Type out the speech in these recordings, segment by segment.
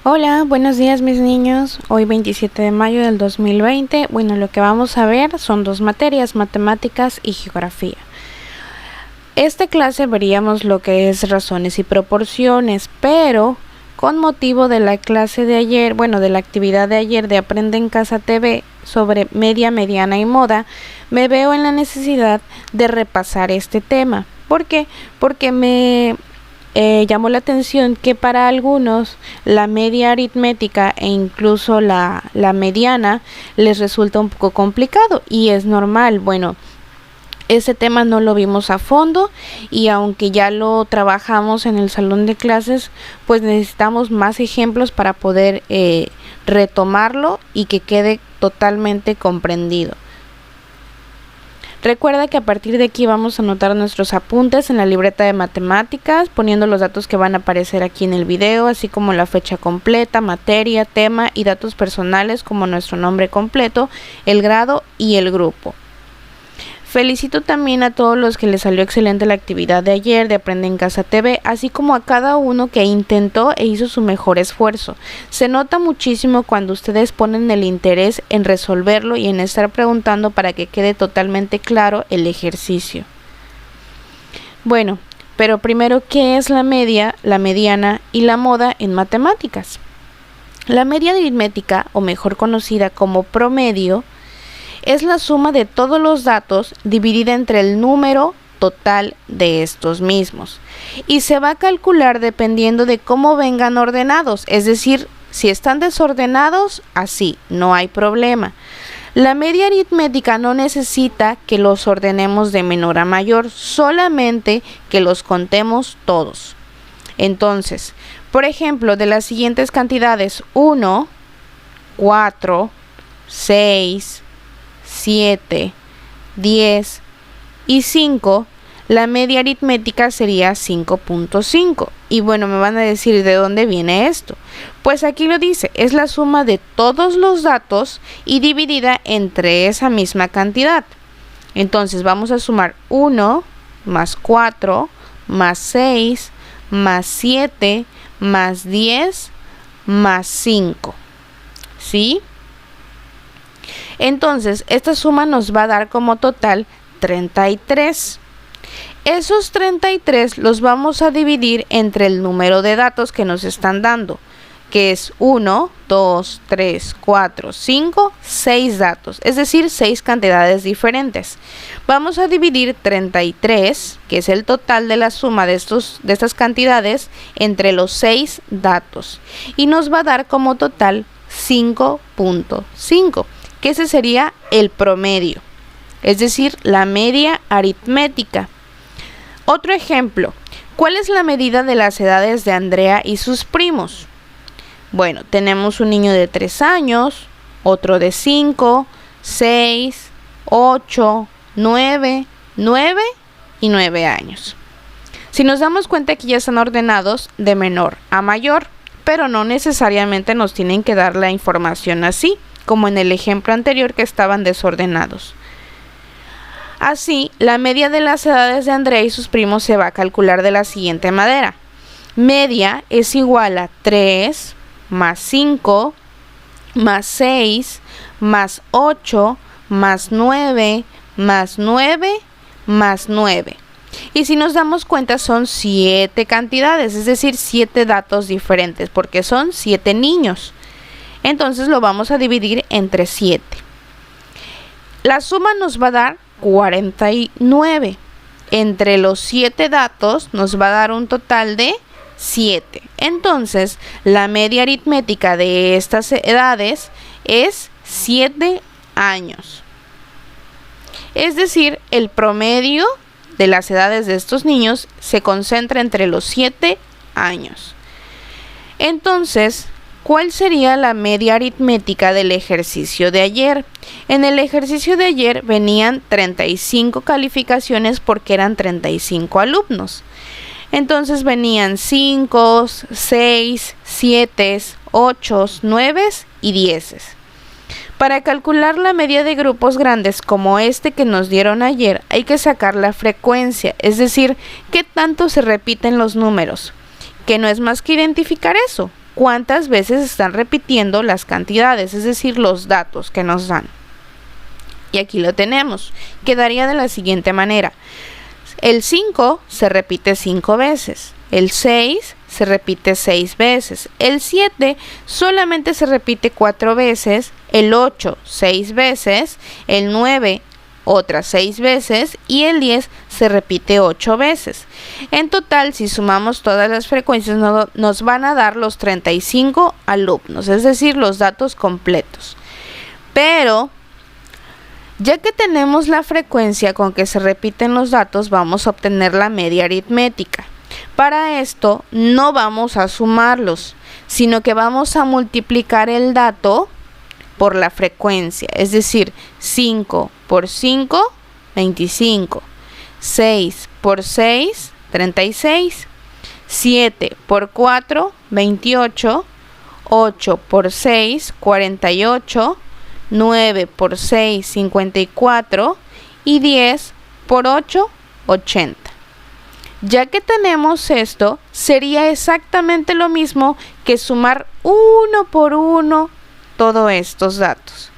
Hola, buenos días mis niños. Hoy 27 de mayo del 2020. Bueno, lo que vamos a ver son dos materias, matemáticas y geografía. Esta clase veríamos lo que es razones y proporciones, pero con motivo de la clase de ayer, de la actividad de ayer de Aprende en Casa TV sobre media, mediana y moda, me veo en la necesidad de repasar este tema. ¿Por qué? Porque me llamó la atención que para algunos la media aritmética e incluso la mediana les resulta un poco complicado y es normal. Bueno, ese tema no lo vimos a fondo y aunque ya lo trabajamos en el salón de clases, pues necesitamos más ejemplos para poder retomarlo y que quede totalmente comprendido. Recuerda que a partir de aquí vamos a anotar nuestros apuntes en la libreta de matemáticas, poniendo los datos que van a aparecer aquí en el video, así como la fecha completa, materia, tema y datos personales como nuestro nombre completo, el grado y el grupo. Felicito también a todos los que les salió excelente la actividad de ayer de Aprende en Casa TV, así como a cada uno que intentó e hizo su mejor esfuerzo. Se nota muchísimo cuando ustedes ponen el interés en resolverlo y en estar preguntando para que quede totalmente claro el ejercicio. Bueno, pero primero, ¿qué es la media, la mediana y la moda en matemáticas? La media aritmética, o mejor conocida como promedio, es la suma de todos los datos dividida entre el número total de estos mismos y se va a calcular dependiendo de cómo vengan ordenados, es decir, si están desordenados, así, no hay problema. La media aritmética no necesita que los ordenemos de menor a mayor, solamente que los contemos todos. Entonces, por ejemplo, de las siguientes cantidades: 1, 4, 6, 7, 10 y 5, la media aritmética sería 5.5. Y bueno, me van a decir, ¿de dónde viene esto? Pues aquí lo dice, es la suma de todos los datos y dividida entre esa misma cantidad. Entonces vamos a sumar 1 más 4 más 6 más 7 más 10 más 5. ¿Sí? Entonces, esta suma nos va a dar como total 33. Esos 33 los vamos a dividir entre el número de datos que nos están dando, que es 1, 2, 3, 4, 5, 6 datos, es decir, 6 cantidades diferentes. Vamos a dividir 33, que es el total de la suma de estas cantidades, entre los 6 datos, y nos va a dar como total 5.5. que ese sería el promedio, es decir, la media aritmética. Otro ejemplo, ¿cuál es la medida de las edades de Andrea y sus primos? Bueno, tenemos un niño de 3 años, otro de 5, 6, 8, 9 y 9 años. Si nos damos cuenta que ya están ordenados de menor a mayor, pero no necesariamente nos tienen que dar la información así, como en el ejemplo anterior que estaban desordenados. Así, la media de las edades de Andrea y sus primos se va a calcular de la siguiente manera. Media es igual a 3 más 5 más 6 más 8 más 9 más 9 más 9. Y si nos damos cuenta son 7 cantidades, es decir, 7 datos diferentes, porque son 7 niños. Entonces lo vamos a dividir entre 7. La suma nos va a dar 49. Entre los 7 datos nos va a dar un total de 7. Entonces, la media aritmética de estas edades es 7 años. Es decir, el promedio de las edades de estos niños se concentra entre los 7 años. Entonces, ¿cuál sería la media aritmética del ejercicio de ayer? En el ejercicio de ayer venían 35 calificaciones porque eran 35 alumnos. Entonces venían 5, 6, 7, 8, 9 y 10. Para calcular la media de grupos grandes como este que nos dieron ayer, hay que sacar la frecuencia, es decir, qué tanto se repiten los números, que no es más que identificar eso. cuántas veces están repitiendo las cantidades, es decir, los datos que nos dan. Y aquí lo tenemos. Quedaría de la siguiente manera. El 5 se repite 5 veces. El 6 se repite 6 veces. El 7 solamente se repite 4 veces. El 8 6 veces. El 9 otras 6 veces. Y el 10 se repite 8 veces. En total, si sumamos todas las frecuencias, nos van a dar los 35 alumnos, es decir, los datos completos. Pero ya que tenemos la frecuencia con que se repiten los datos, vamos a obtener la media aritmética. Para esto no vamos a sumarlos, sino que vamos a multiplicar el dato por la frecuencia. Es decir, 5 por 5, 25. 6 por 6, 36. 7 por 4, 28. 8 por 6, 48. 9 por 6, 54 y 10 por 8, 80. Ya que tenemos esto, sería exactamente lo mismo que sumar uno por uno todos estos datos.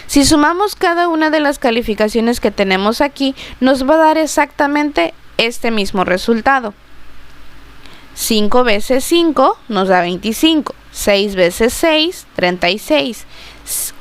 Si sumamos cada una de las calificaciones que tenemos aquí, nos va a dar exactamente este mismo resultado. 5 veces 5 nos da 25, 6 veces 6, 36.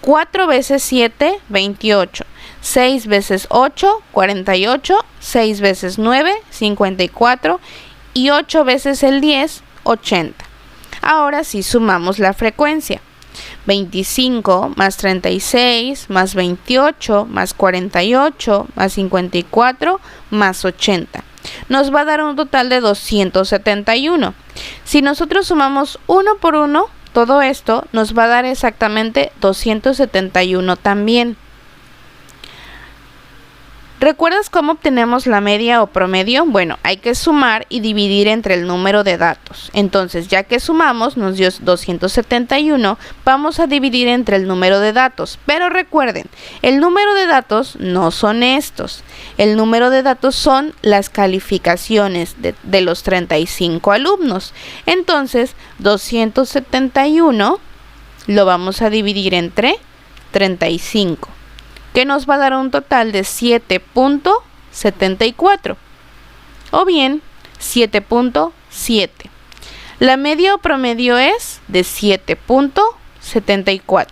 4 veces 7, 28. 6 veces 8, 48. 6 veces 9, 54. Y 8 veces el 10, 80. Ahora sí sumamos la frecuencia. 25 más 36 más 28 más 48 más 54 más 80. Nos va a dar un total de 271. Si nosotros sumamos uno por uno, todo esto nos va a dar exactamente 271 también. ¿Recuerdas cómo obtenemos la media o promedio? Bueno, hay que sumar y dividir entre el número de datos. Entonces, ya que sumamos, nos dio 271, vamos a dividir entre el número de datos. Pero recuerden, el número de datos no son estos. El número de datos son las calificaciones de los 35 alumnos. Entonces, 271 lo vamos a dividir entre 35. Que nos va a dar un total de 7.74 o bien 7.7. La media o promedio es de 7.74.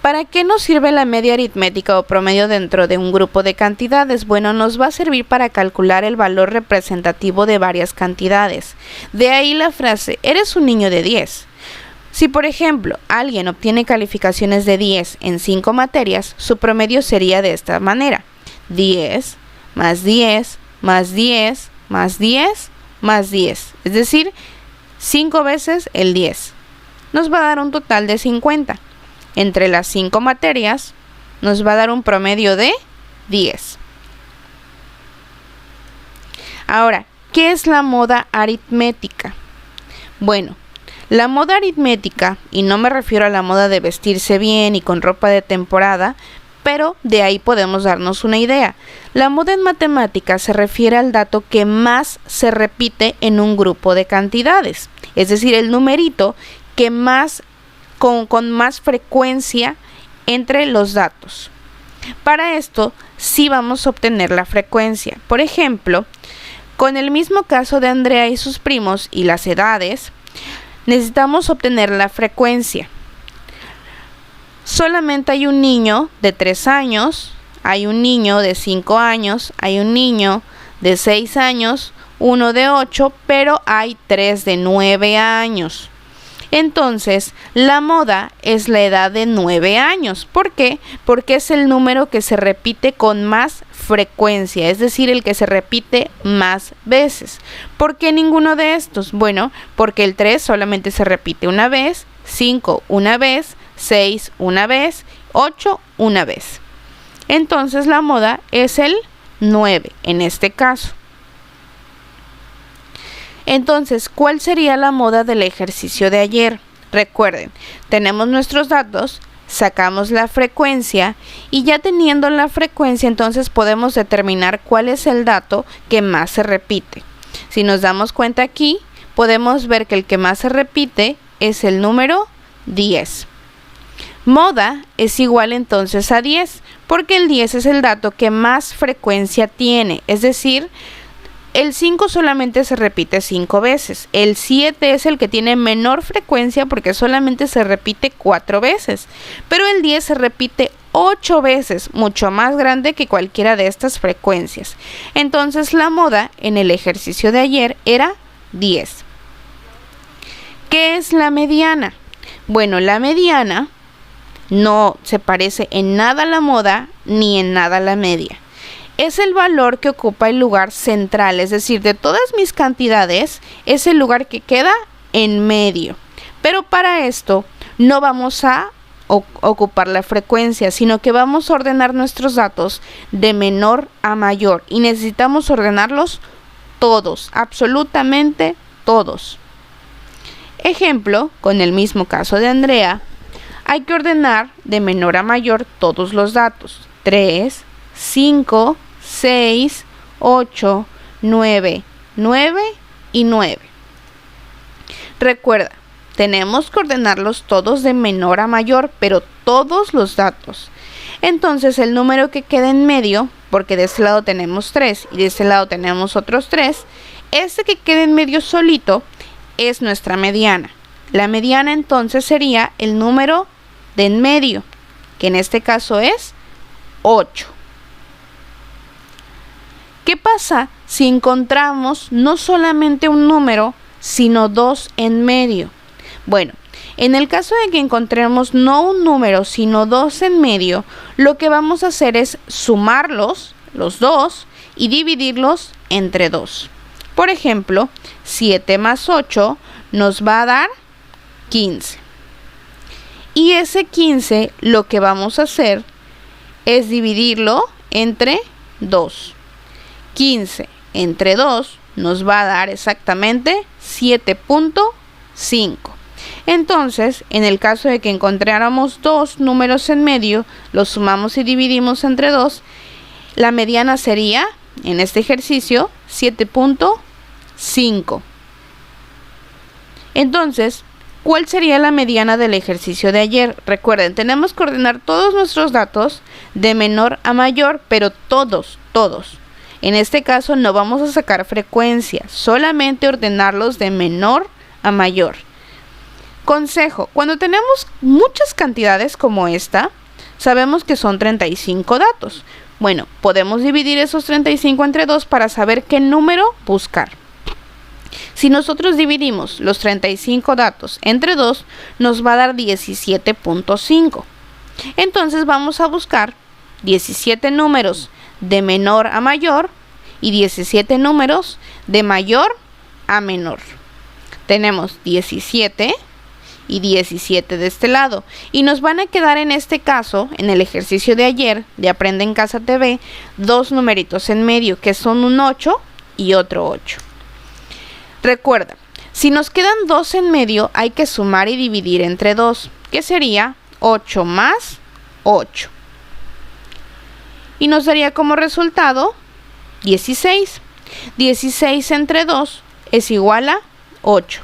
¿Para qué nos sirve la media aritmética o promedio dentro de un grupo de cantidades? Bueno, nos va a servir para calcular el valor representativo de varias cantidades. De ahí la frase, eres un niño de 10. Si, por ejemplo, alguien obtiene calificaciones de 10 en 5 materias, su promedio sería de esta manera. 10 más 10 más 10 más 10 más 10. Es decir, 5 veces el 10. Nos va a dar un total de 50. Entre las 5 materias, nos va a dar un promedio de 10. Ahora, ¿qué es la moda aritmética? Bueno, la moda aritmética, y no me refiero a la moda de vestirse bien y con ropa de temporada, pero de ahí podemos darnos una idea. La moda en matemáticas se refiere al dato que más se repite en un grupo de cantidades, es decir, el numerito que más con más frecuencia entre los datos. Para esto sí vamos a obtener la frecuencia. Por ejemplo, con el mismo caso de Andrea y sus primos y las edades, necesitamos obtener la frecuencia. Solamente hay un niño de 3 años, hay un niño de 5 años, hay un niño de 6 años, uno de 8, pero hay 3 de 9 años. Entonces, la moda es la edad de 9 años. ¿Por qué? Porque es el número que se repite con más frecuencia, es decir, el que se repite más veces. ¿Por qué ninguno de estos? Bueno, porque el 3 solamente se repite una vez, 5 una vez, 6 una vez, 8 una vez. Entonces, la moda es el 9 en este caso. Entonces, ¿cuál sería la moda del ejercicio de ayer? Recuerden, tenemos nuestros datos, sacamos la frecuencia y ya teniendo la frecuencia, entonces podemos determinar cuál es el dato que más se repite. Si nos damos cuenta aquí, podemos ver que el que más se repite es el número 10. Moda es igual entonces a 10, porque el 10 es el dato que más frecuencia tiene, es decir, el 5 solamente se repite 5 veces, el 7 es el que tiene menor frecuencia porque solamente se repite 4 veces, pero el 10 se repite 8 veces, mucho más grande que cualquiera de estas frecuencias. Entonces la moda en el ejercicio de ayer era 10. ¿Qué es la mediana? Bueno, la mediana no se parece en nada a la moda ni en nada a la media. Es el valor que ocupa el lugar central, es decir, de todas mis cantidades, es el lugar que queda en medio. Pero para esto no vamos a ocupar la frecuencia, sino que vamos a ordenar nuestros datos de menor a mayor y necesitamos ordenarlos todos, absolutamente todos. Ejemplo, con el mismo caso de Andrea, hay que ordenar de menor a mayor todos los datos: 3, 5, 6, 8, 9, 9 y 9. Recuerda, tenemos que ordenarlos todos de menor a mayor, pero todos los datos. Entonces el número que queda en medio, porque de este lado tenemos 3 y de este lado tenemos otros 3, este que queda en medio solito es nuestra mediana. La mediana entonces sería el número de en medio, que en este caso es 8. ¿Qué pasa si encontramos no solamente un número, sino dos en medio? Bueno, en el caso de que encontremos no un número, sino dos en medio, lo que vamos a hacer es sumarlos, los dos, y dividirlos entre 2. Por ejemplo, 7 más 8 nos va a dar 15. Y ese 15 lo que vamos a hacer es dividirlo entre 2. 15 entre 2 nos va a dar exactamente 7.5. Entonces, en el caso de que encontráramos dos números en medio, los sumamos y dividimos entre 2, la mediana sería, en este ejercicio, 7.5. Entonces, ¿cuál sería la mediana del ejercicio de ayer? Recuerden, tenemos que ordenar todos nuestros datos de menor a mayor, pero todos. En este caso no vamos a sacar frecuencia, solamente ordenarlos de menor a mayor. Consejo: cuando tenemos muchas cantidades como esta, sabemos que son 35 datos. Bueno, podemos dividir esos 35 entre 2 para saber qué número buscar. Si nosotros dividimos los 35 datos entre 2, nos va a dar 17.5. Entonces vamos a buscar 17 números de menor a mayor y 17 números de mayor a menor. Tenemos 17 y 17 de este lado, y nos van a quedar en este caso, en el ejercicio de ayer de Aprende en Casa TV, dos numeritos en medio, que son un 8 y otro 8. Recuerda, si nos quedan dos en medio, hay que sumar y dividir entre 2, que sería 8 más 8. Y nos daría como resultado 16. 16 entre 2 es igual a 8.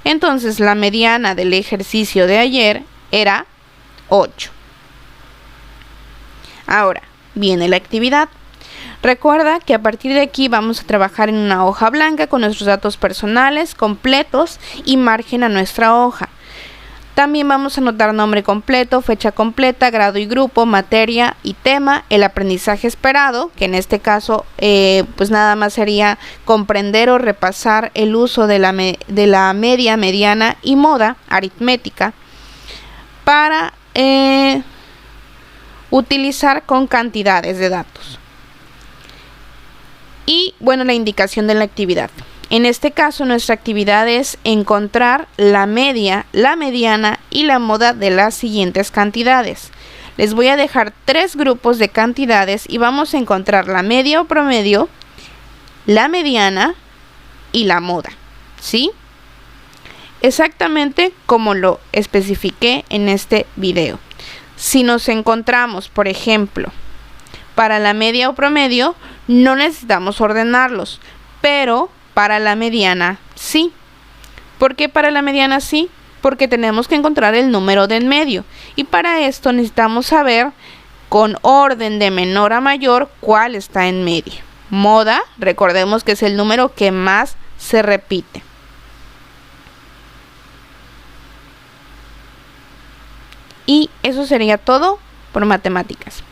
Entonces la mediana del ejercicio de ayer era 8. Ahora viene la actividad. Recuerda que a partir de aquí vamos a trabajar en una hoja blanca con nuestros datos personales completos y margen a nuestra hoja. También vamos a anotar nombre completo, fecha completa, grado y grupo, materia y tema, el aprendizaje esperado, que en este caso pues nada más sería comprender o repasar el uso de la media, mediana y moda aritmética para utilizar con cantidades de datos. Y bueno, la indicación de la actividad. En este caso, nuestra actividad es encontrar la media, la mediana y la moda de las siguientes cantidades. Les voy a dejar 3 grupos de cantidades y vamos a encontrar la media o promedio, la mediana y la moda, ¿sí? Exactamente como lo especifiqué en este video. Si nos encontramos, por ejemplo, para la media o promedio, no necesitamos ordenarlos, pero Para la mediana, sí. ¿Por qué para la mediana sí? Porque tenemos que encontrar el número de en medio. Y para esto necesitamos saber con orden de menor a mayor cuál está en medio. Moda, recordemos que es el número que más se repite. Y eso sería todo por matemáticas.